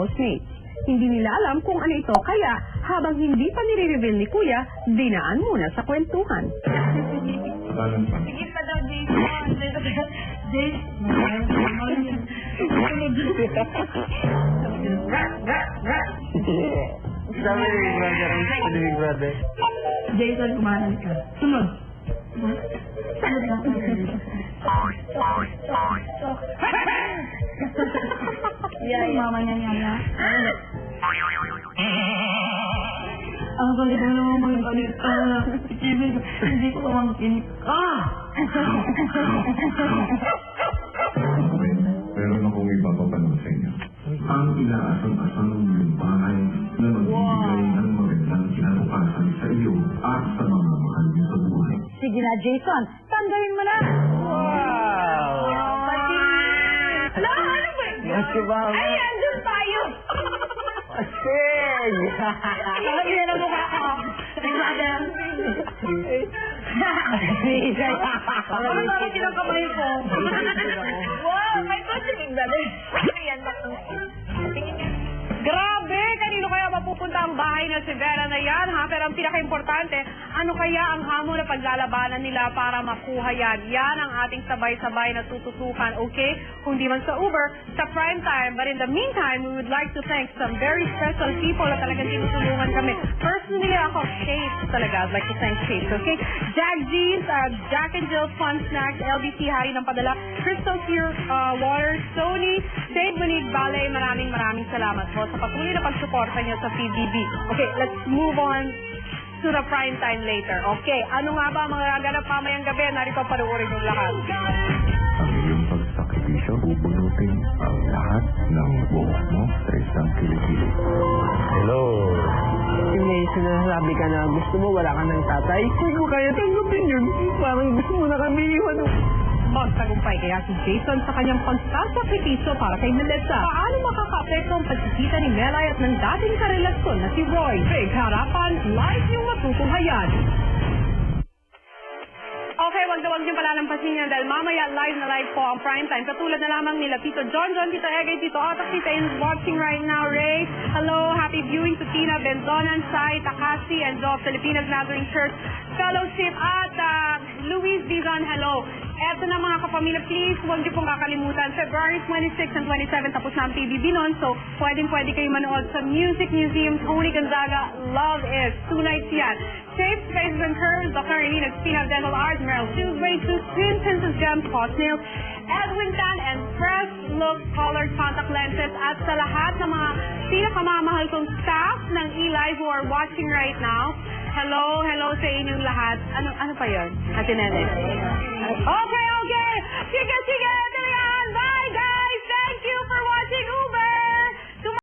housemates. Hindi nila alam kung ano ito, kaya habang hindi pa nire-reveal ni Kuya, dinaan muna sa kwentuhan. Sige pa daw, Sabi ni Big Brother, sabi ni Big Brother. Jason, kumahan ka. Sunod. Sunod na. Mama niya niya. Ang galit mo naman mga kalita. Hindi ko mamangkin ka. Meron akong ipapapanood sa inyo. Ang inaasam-asam yung bahay na magbibigay ng magandang kinabukasan sa iyo at sa mga mahal niyo sa buhay. Sige na, Jason. Tanggalin mo na. Wow! Ano ba yun? Ay, andun tayo. Asig! Sabi na ng mukha ko. Ano bakit yun ang kamay ko? Wow, may positive na rin. Ayan, Grabe! Kanino kaya mapupunta ang bahay na si Vera na yan, ha? Pero ang pinaka-importante, ano kaya ang hamon na paglalabanan nila para makuha yan? Yan ang ating sabay-sabay na tututukan, okay? Kung di man sa Uber, sa prime time. But in the meantime, we would like to thank some very special people na talagang tinutulungan kami. Personally ako, Shapes talaga. I'd like to thank Shapes, okay? Jack Jeans, Jack and Jill Fun Snacks, LBC Hari ng Padala, Crystal Pure Water, Sony, Saint Monique Ballet, maraming salamat po sa patuloy na pagsuporta niyo sa PBB. Okay, let's move on to the prime time later. Okay, ano nga ba mga gaganap mamayang gabi? Narito panuorin yung lahat. Ang iyong pagsakripisyo, bubunutin ang lahat ng buhok mo sa isang kilikili. Hello. May sinasabi ka na gusto mo, wala ka ng tatay. Hindi ko kaya tanggapin yun. Parang gusto mo na kami iwan. Magtagumpay kaya si Jason sa kanyang pagsasakripisyo para kay Melissa. Paano makaka-apekto ang pagkikita ni Melay at ng dating karelasyon na si Roy? Big harapan, live yung matutunghayan. Okay, wag niyo palalampasin yan dahil mamaya live na live po ang prime time. Katulad na lamang nila Tito John, Tito Egay, Tito Otak, Tita is watching right now. Ray, hello, happy viewing to Tina Benzonan, Sai, Takasi, and Joe, Filipinas Gathering Church Fellowship at Luis Dizon, hello. Eto na mga kapamilya, please, huwag niyo pong kakalimutan. February 26 and 27, tapos na ang PBB nun. So, pwede kayo manood sa Music Museum, Tony Gonzaga, Love Is. 2 nights yan. Shapes, Faces and Curves, Dr. Irene of Spina Dental Arts, Meryl Tuesday, Twin Princess Gems, Hot Nails, Edwin Tan, and Fresh Look Colored Contact Lenses. At sa lahat ng mga pinakamamahal kong staff ng eLive who are watching right now, hello sa inyong lahat. Ano pa yun? Ate Nene. Okay. Sige!